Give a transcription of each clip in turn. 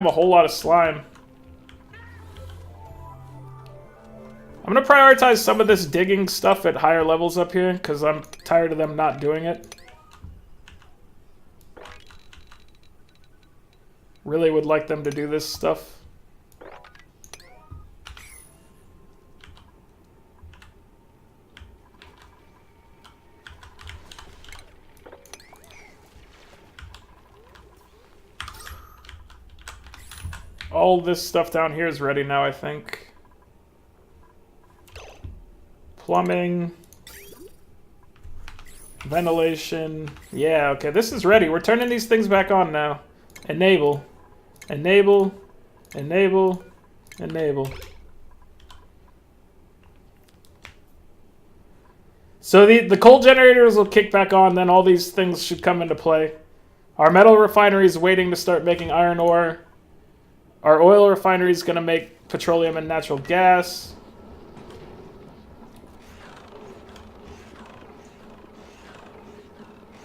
a whole lot of slime. I'm gonna prioritize some of this digging stuff at higher levels up here, because I'm tired of them not doing it. Really would like them to do this stuff. All this stuff down here is ready now, I think. Plumbing. Ventilation. Yeah, okay, this is ready. We're turning these things back on now. Enable. Enable. Enable. Enable. So the coal generators will kick back on, then all these things should come into play. Our metal refinery is waiting to start making iron ore. Our oil refinery is going to make petroleum and natural gas.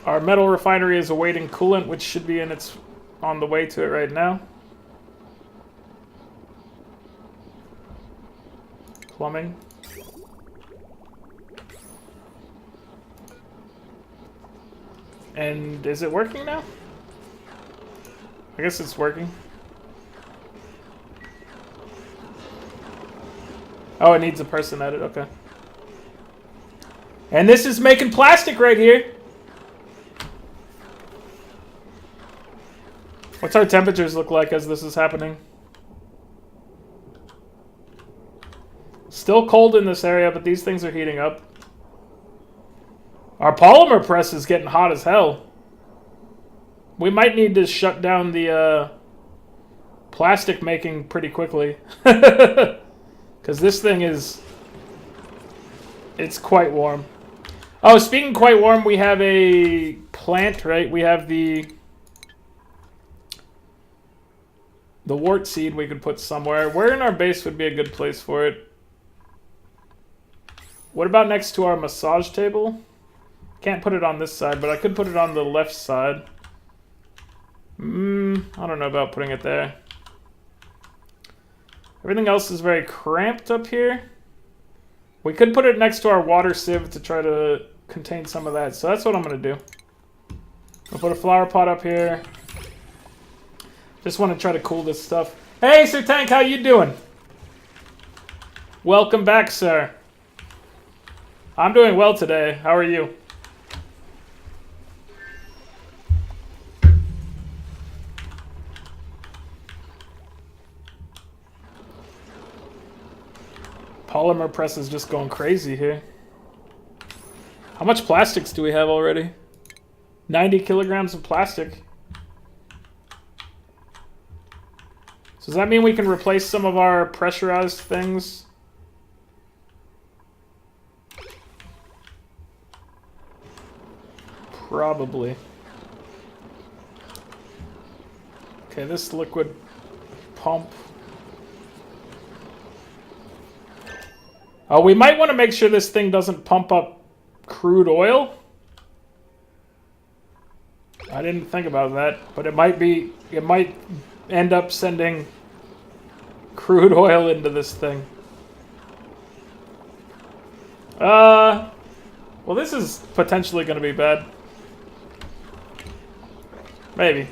Our metal refinery is awaiting coolant, which should be on the way to it right now. Plumbing. And is it working now? I guess it's working. Oh, it needs a person at it, okay. And this is making plastic right here. What's our temperatures look like as this is happening? Still cold in this area, but these things are heating up. Our polymer press is getting hot as hell. We might need to shut down the plastic making pretty quickly. Because this thing is... It's quite warm. Oh, speaking quite warm, we have a plant, right? We have the wart seed we could put somewhere. Where in our base would be a good place for it? What about next to our massage table? Can't put it on this side, but I could put it on the left side. I don't know about putting it there. Everything else is very cramped up here. We could put it next to our water sieve to try to contain some of that. So that's what I'm going to do. I'll put a flower pot up here. Just want to try to cool this stuff. Hey, Sir Tank, how you doing? Welcome back, sir. I'm doing well today. How are you? Polymer press is just going crazy here. How much plastics do we have already? 90 kilograms of plastic. So does that mean we can replace some of our pressurized things? Probably. Okay, this liquid pump. Oh, we might want to make sure this thing doesn't pump up crude oil. I didn't think about that, but it might end up sending crude oil into this thing. Well, this is potentially going to be bad. Maybe.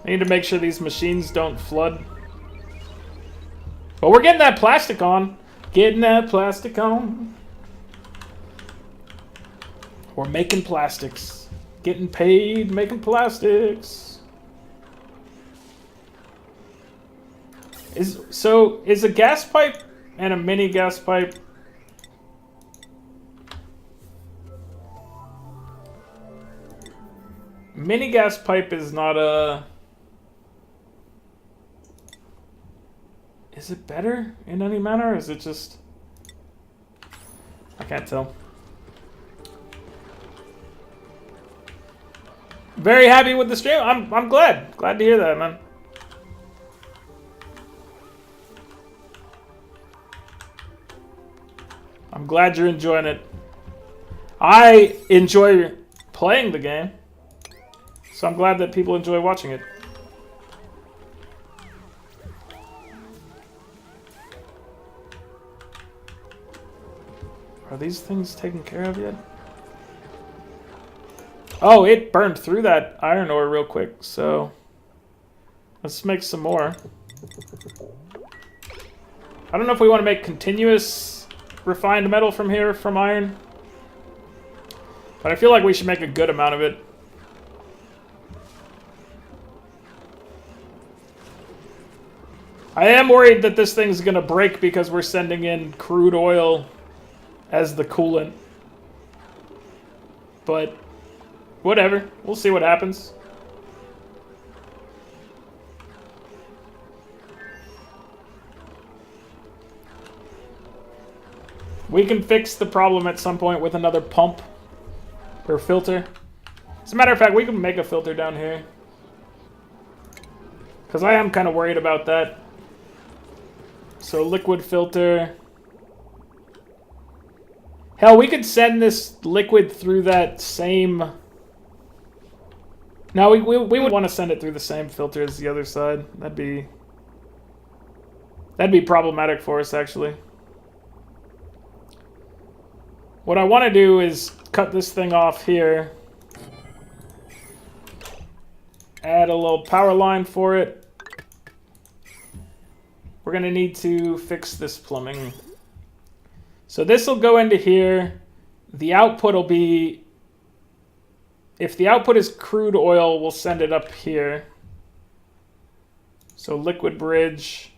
I need to make sure these machines don't flood. But we're getting that plastic on. Getting that plastic on. We're making plastics. Getting paid making plastics. Is a gas pipe and a mini gas pipe... Mini gas pipe is not a... Is it better in any manner, or is it just... I can't tell. Very happy with the stream. I'm glad. Glad to hear that, man. I'm glad you're enjoying it. I enjoy playing the game. So I'm glad that people enjoy watching it. Are these things taken care of yet? Oh, it burned through that iron ore real quick, so let's make some more. I don't know if we want to make continuous refined metal from here, from iron. But I feel like we should make a good amount of it. I am worried that this thing's going to break because we're sending in crude oil as the coolant. But whatever. We'll see what happens. We can fix the problem at some point with another pump or filter. As a matter of fact, we can make a filter down here. Because I am kind of worried about that. So liquid filter. Hell, we could send this liquid through that same... No, we would want to send it through the same filter as the other side. That'd be problematic for us, actually. What I want to do is cut this thing off here. Add a little power line for it. We're going to need to fix this plumbing. So this will go into here. The output will be... If the output is crude oil, we'll send it up here. So liquid bridge.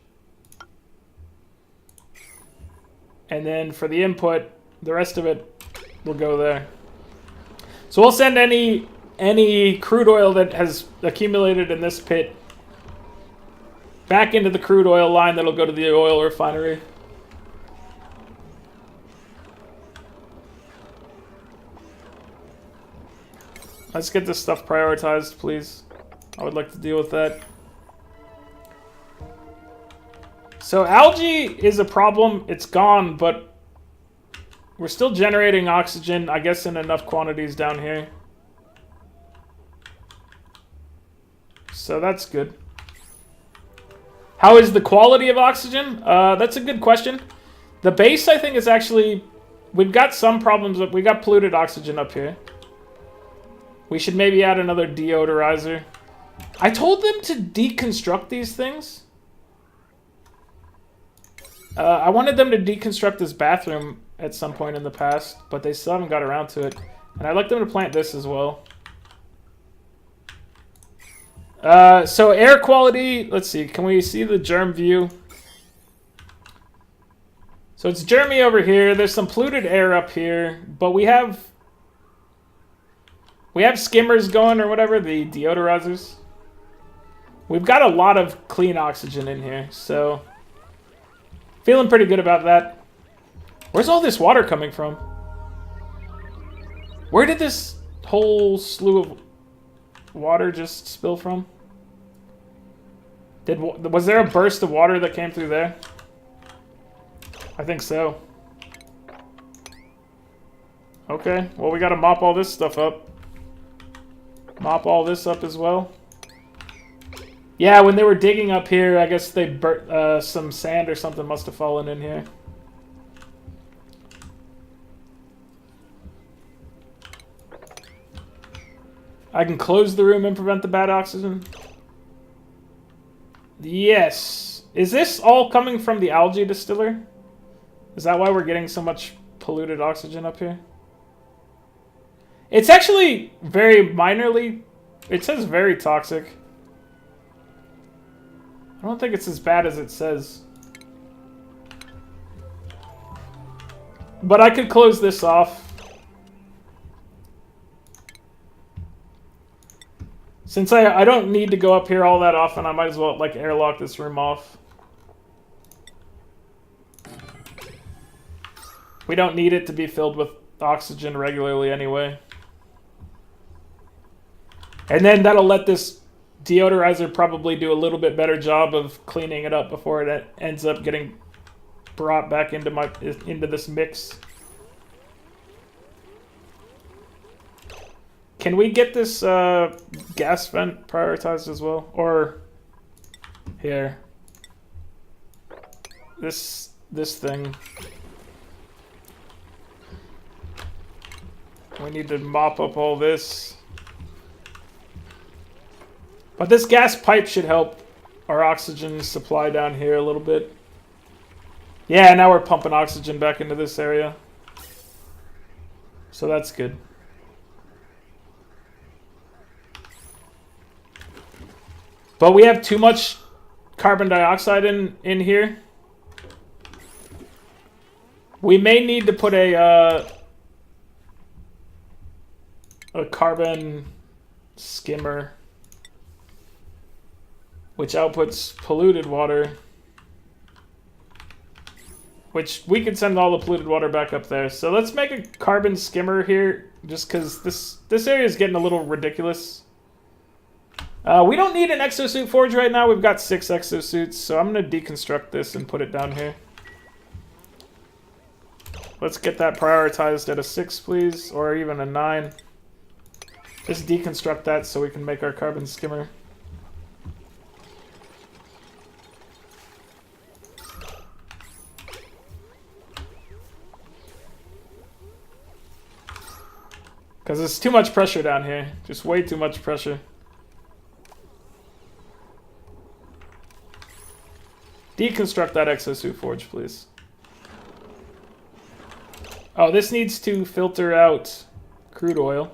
And then for the input, the rest of it will go there. So we'll send any crude oil that has accumulated in this pit back into the crude oil line that'll go to the oil refinery. Let's get this stuff prioritized, please. I would like to deal with that. So algae is a problem. It's gone, but we're still generating oxygen, I guess, in enough quantities down here. So that's good. How is the quality of oxygen? That's a good question. The base, I think, is actually... We've got some problems. We got polluted oxygen up here. We should maybe add another deodorizer. I told them to deconstruct these things. I wanted them to deconstruct this bathroom at some point in the past, but they still haven't got around to it. And I'd like them to plant this as well. So air quality, let's see, can we see the germ view? So it's germy over here. There's some polluted air up here, but we have skimmers going or whatever, the deodorizers. We've got a lot of clean oxygen in here, so feeling pretty good about that. Where's all this water coming from? Where did this whole slew of water just spill from? Was there a burst of water that came through there? I think so. Okay, well, we gotta mop all this stuff up. Mop all this up as well. Yeah, when they were digging up here, I guess they burnt some sand or something must have fallen in here. I can close the room and prevent the bad oxygen. Yes. Is this all coming from the algae distiller? Is that why we're getting so much polluted oxygen up here? It's actually very minorly... It says very toxic. I don't think it's as bad as it says. But I could close this off. Since I don't need to go up here all that often, I might as well, like, airlock this room off. We don't need it to be filled with oxygen regularly anyway. And then that'll let this deodorizer probably do a little bit better job of cleaning it up before it ends up getting brought back into this mix. can we get this gas vent prioritized as well? Or here. This thing. We need to mop up all this. But this gas pipe should help our oxygen supply down here a little bit. Yeah, now we're pumping oxygen back into this area. So that's good. But we have too much carbon dioxide in here. We may need to put a carbon skimmer, which outputs polluted water, which we could send all the polluted water back up there. So let's make a carbon skimmer here, just because this area is getting a little ridiculous. We don't need an exosuit forge right now. We've got 6 exosuits, so I'm going to deconstruct this and put it down here. Let's get that prioritized at a 6, please, or even a 9. Just deconstruct that so we can make our carbon skimmer. Because there's too much pressure down here. Just way too much pressure. Deconstruct that exosuit forge, please. Oh, this needs to filter out crude oil.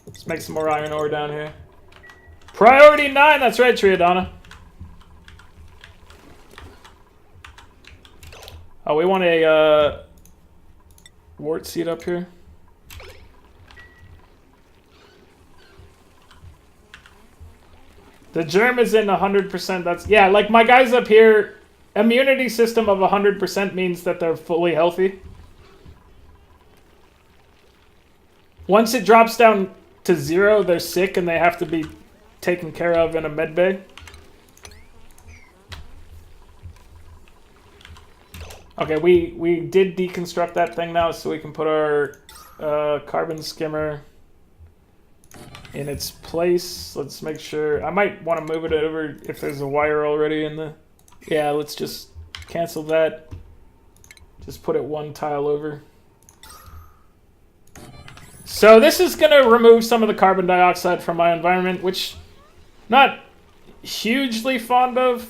Let's make some more iron ore down here. Priority 9, that's right, Triadana. Oh, we want a wart seed up here. The germ is in 100%. That's, yeah, like my guys up here, immunity system of 100% means that they're fully healthy. Once it drops down to 0, they're sick and they have to be taken care of in a med bay. Okay, we did deconstruct that thing now, so we can put our carbon skimmer in its place. Let's make sure. I might want to move it over if there's a wire already in the... Yeah, let's just cancel that. Just put it 1 tile over. So this is going to remove some of the carbon dioxide from my environment, which not hugely fond of.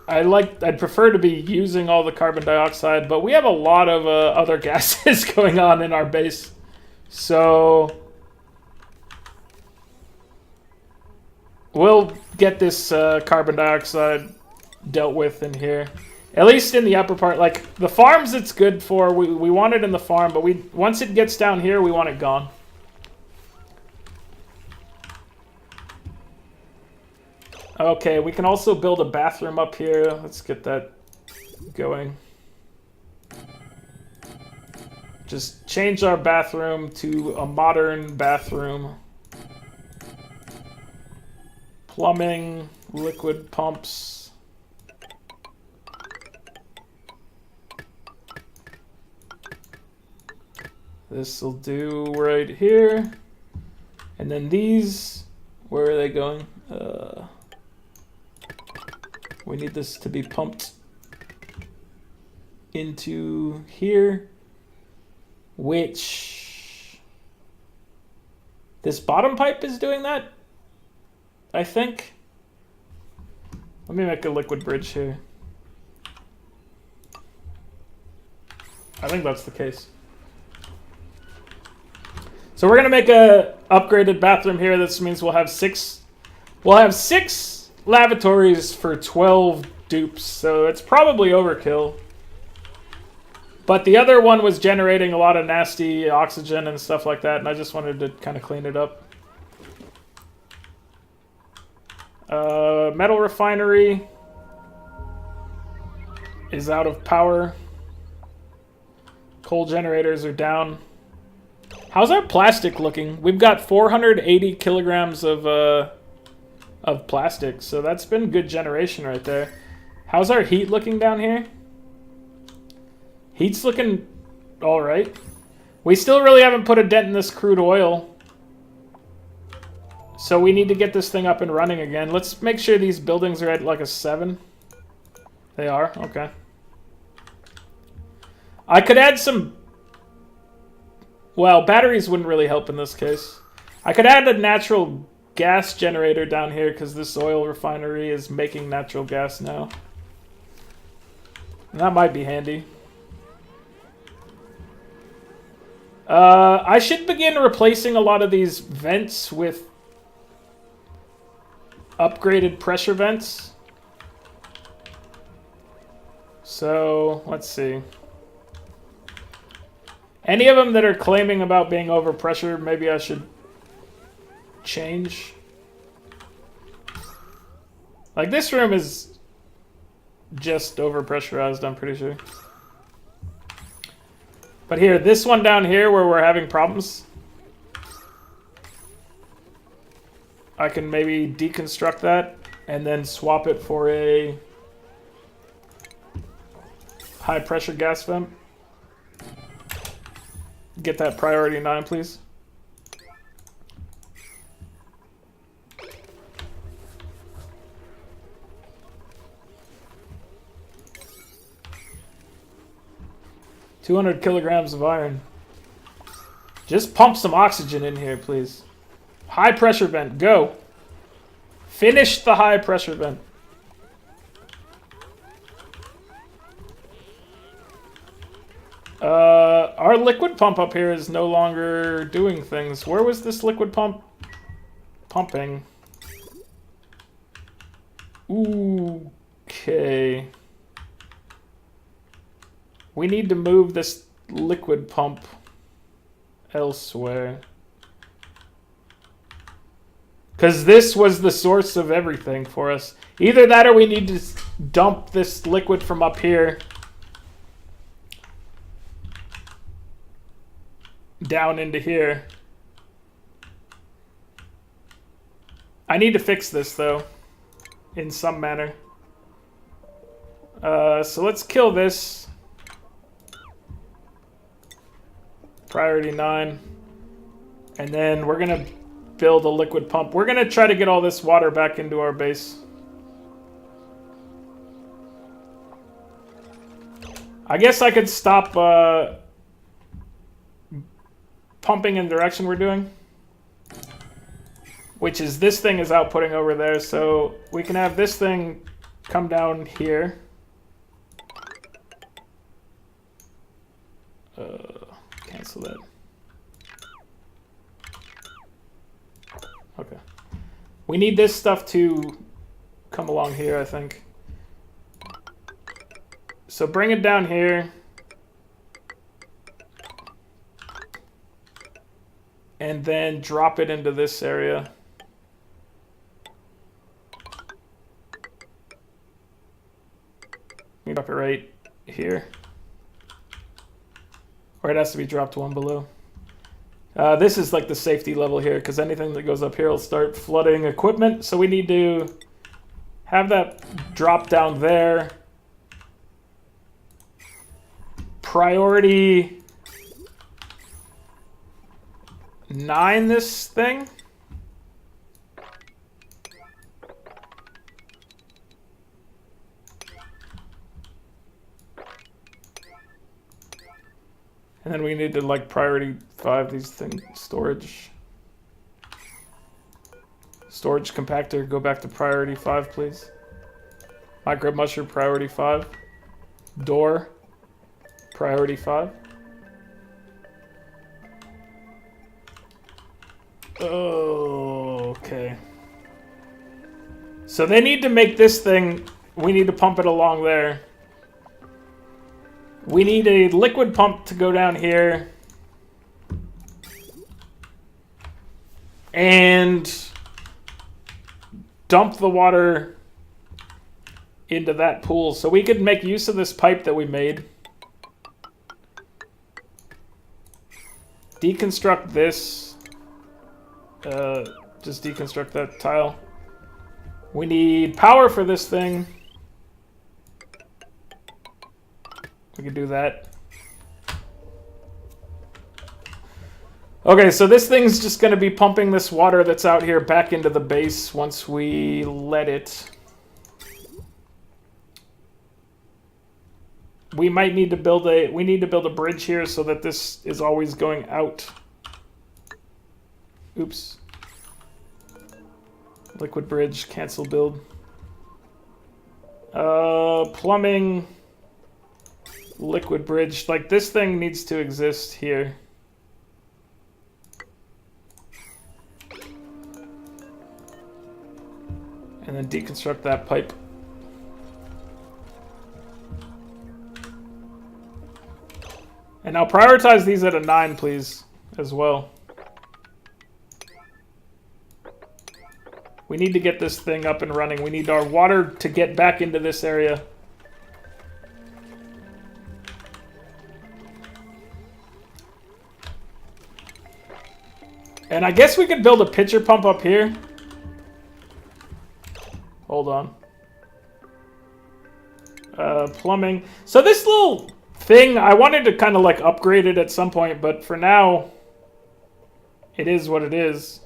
I'd prefer to be using all the carbon dioxide, but we have a lot of other gases going on in our base. So we'll get this carbon dioxide dealt with in here. At least in the upper part. Like, the farms it's good for, we want it in the farm, but once it gets down here, we want it gone. Okay, we can also build a bathroom up here. Let's get that going. Just change our bathroom to a modern bathroom. Plumbing, liquid pumps. This'll do right here. And then these, where are they going? We need this to be pumped into here, which this bottom pipe is doing that, I think. Let me make a liquid bridge here. I think that's the case. So we're gonna make a upgraded bathroom here. This means we'll have 6 lavatories for 12 dupes, so it's probably overkill. But the other one was generating a lot of nasty oxygen and stuff like that, and I just wanted to kind of clean it up. Metal refinery is out of power. Coal generators are down. How's our plastic looking? We've got 480 kilograms of plastic, so that's been good generation right there. How's our heat looking down here? Heat's looking all right. We still really haven't put a dent in this crude oil. So we need to get this thing up and running again. Let's make sure these buildings are at like a 7. They are? Okay. I could add some... Well, batteries wouldn't really help in this case. I could add a natural gas generator down here because this oil refinery is making natural gas now. And that might be handy. I should begin replacing a lot of these vents with upgraded pressure vents. So, let's see. Any of them that are claiming about being overpressure, maybe I should change. Like, this room is just overpressurized, I'm pretty sure. But here, this one down here where we're having problems, I can maybe deconstruct that and then swap it for a high pressure gas vent. Get that priority 9, please. $200 kilograms of iron. Just pump some oxygen in here, please. High pressure vent, go. Finish the high pressure vent. Our liquid pump up here is no longer doing things. Where was this liquid pump pumping? Ooh, okay. We need to move this liquid pump elsewhere. Because this was the source of everything for us. Either that or we need to dump this liquid from up here down into here. I need to fix this, though, in some manner. So let's kill this. Priority 9. And then we're going to build a liquid pump. We're going to try to get all this water back into our base. I guess I could stop pumping in the direction we're doing, which is this thing is outputting over there, so we can have this thing come down here. Cancel that. Okay. We need this stuff to come along here, I think. So bring it down here. And then drop it into this area. Drop it right here. Or it has to be dropped one below. This is like the safety level here, because anything that goes up here will start flooding equipment. So we need to have that drop down there. Priority 9 this thing. And then we need to like priority 5 these things. Storage compactor, go back to priority 5, please. Micro mushroom priority 5. Door priority 5. Oh, okay. So they need to make this thing, we need to pump it along there. We need a liquid pump to go down here. And dump the water into that pool. So we could make use of this pipe that we made. Deconstruct this. Just deconstruct that tile. We need power for this thing. We can do that. Okay, so this thing's just going to be pumping this water that's out here back into the base once we let it. We might need to build a bridge here so that this is always going out. Oops. Liquid bridge, cancel build. Plumbing, liquid bridge. Like, this thing needs to exist here. And then deconstruct that pipe. And now prioritize these at a 9, please, as well. We need to get this thing up and running. We need our water to get back into this area. And I guess we could build a pitcher pump up here. Hold on. Plumbing. So this little thing, I wanted to kind of like upgrade it at some point, but for now, it is what it is.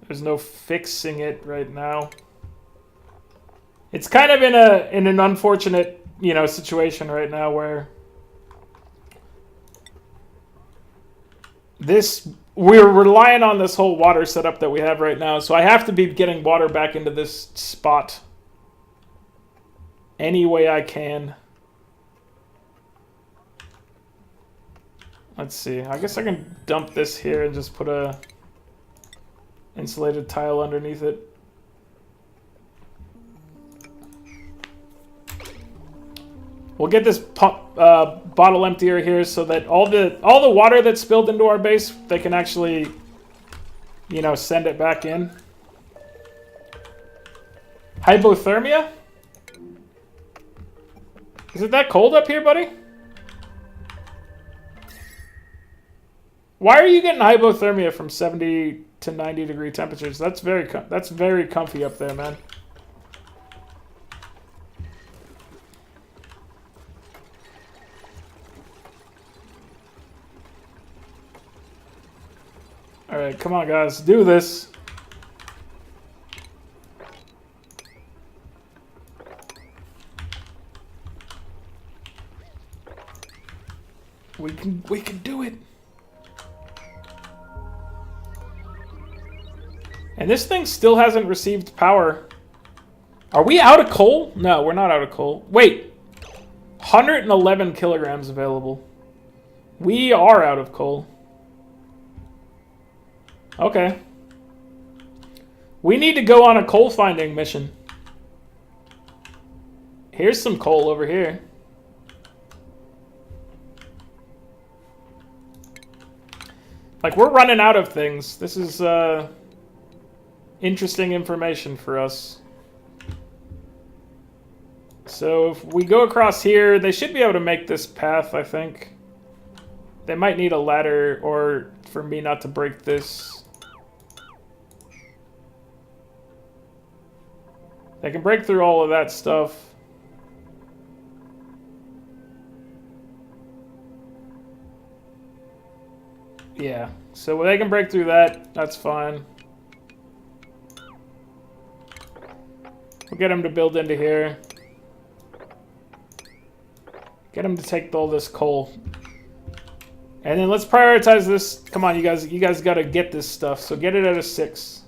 There's no fixing it right now. It's kind of in an unfortunate, you know, situation right now where we're relying on this whole water setup that we have right now, so I have to be getting water back into this spot any way I can. Let's see. I guess I can dump this here and just put a insulated tile underneath it. We'll get this bottle emptier here so that all the water that's spilled into our base, they can actually, you know, send it back in. Hypothermia? Is it that cold up here, buddy? Why are you getting hypothermia from 70 to 90 degree temperatures? That's very comfy up there, man. All right, come on, guys, do this. We can do it. And this thing still hasn't received power. Are we out of coal? No, we're not out of coal. Wait. 111 kilograms available. We are out of coal. Okay. We need to go on a coal finding mission. Here's some coal over here. Like, we're running out of things. This is interesting information for us. So if we go across here, they should be able to make this path, I think. They might need a ladder or for me not to break this. They can break through all of that stuff. Yeah, so they can break through that. That's fine. We'll get them to build into here. Get them to take all this coal. And then let's prioritize this. Come on, you guys got to get this stuff. So get it at a 6.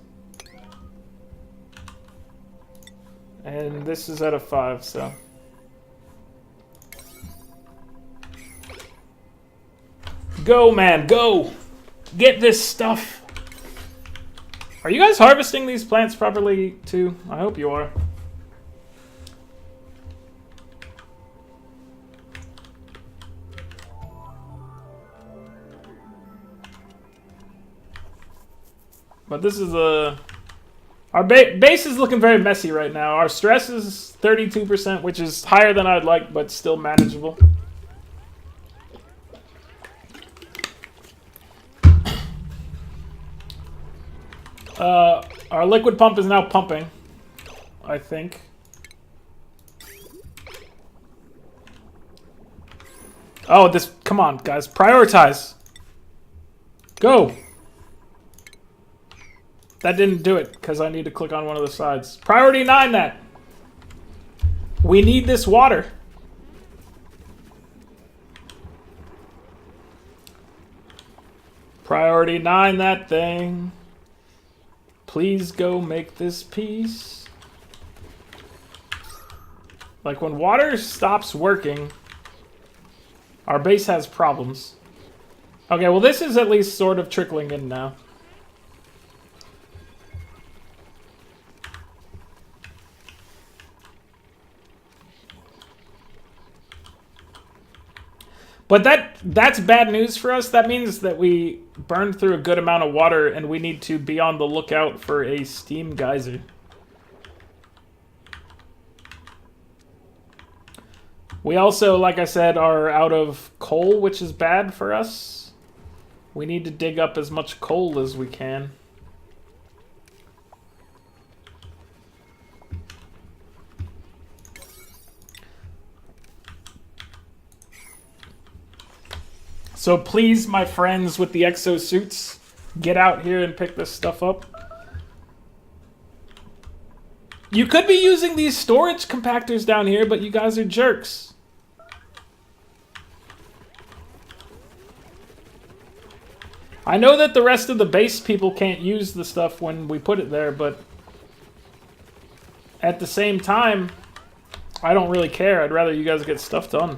And this is at a 5, so. Go, man, go! Get this stuff! Are you guys harvesting these plants properly, too? I hope you are. But this is a... Our base is looking very messy right now. Our stress is 32%, which is higher than I'd like, but still manageable. Our liquid pump is now pumping, I think. Oh, this... Come on, guys. Prioritize. Go! That didn't do it, because I need to click on one of the sides. Priority 9 that! We need this water. Priority 9 that thing. Please go make this piece. Like, when water stops working, our base has problems. Okay, well this is at least sort of trickling in now. But that's bad news for us. That means that we burned through a good amount of water and we need to be on the lookout for a steam geyser. We also, like I said, are out of coal, which is bad for us. We need to dig up as much coal as we can. So please, my friends with the exosuits, get out here and pick this stuff up. You could be using these storage compactors down here, but you guys are jerks. I know that the rest of the base people can't use the stuff when we put it there, but at the same time, I don't really care. I'd rather you guys get stuff done.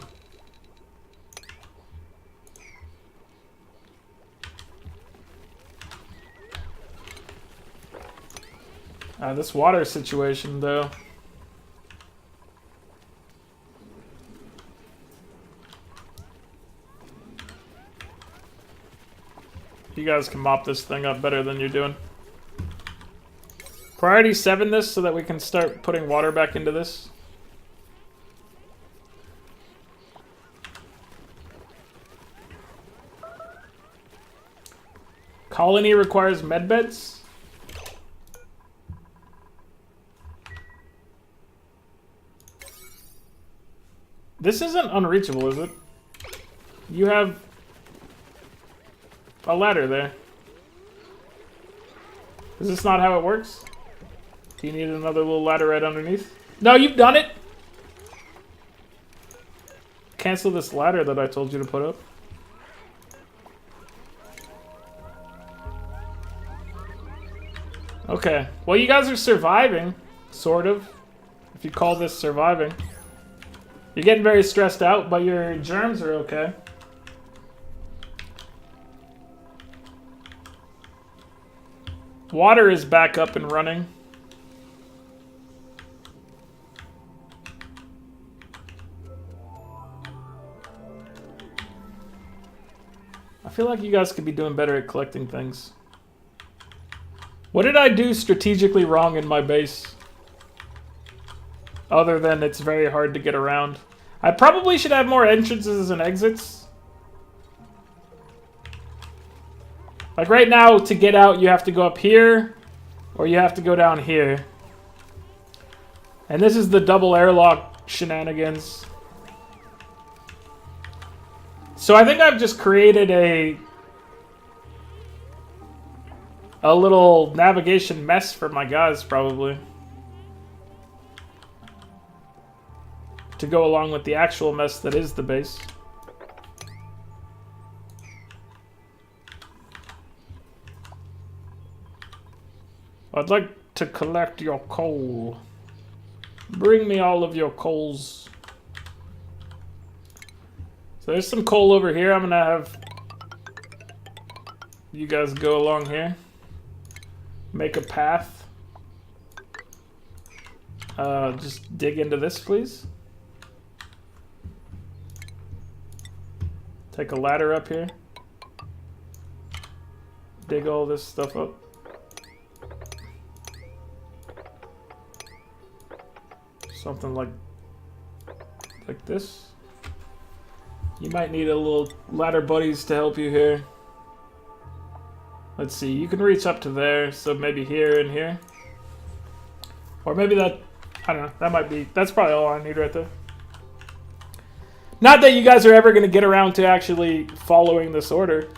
This water situation, though. You guys can mop this thing up better than you're doing. Priority 7 this so that we can start putting water back into this. Colony requires medbeds. This isn't unreachable, is it? You have a ladder there. Is this not how it works? Do you need another little ladder right underneath? No, you've done it! Cancel this ladder that I told you to put up. Okay. Well, you guys are surviving. Sort of. If you call this surviving. You're getting very stressed out, but your germs are okay. Water is back up and running. I feel like you guys could be doing better at collecting things. What did I do strategically wrong in my base? Other than it's very hard to get around. I probably should have more entrances and exits. Like right now, to get out, you have to go up here, or you have to go down here. And this is the double airlock shenanigans. So I think I've just created a little navigation mess for my guys, probably. To go along with the actual mess that is the base. I'd like to collect your coal. Bring me all of your coals. So there's some coal over here. I'm gonna have you guys go along here. Make a path. Just dig into this, please. Take a ladder up here. Dig all this stuff up. Something like this. You might need a little ladder buddies to help you here. Let's see, you can reach up to there, so maybe here and here. Or maybe that, I don't know, that might be, that's probably all I need right there. Not that you guys are ever going to get around to actually following this order.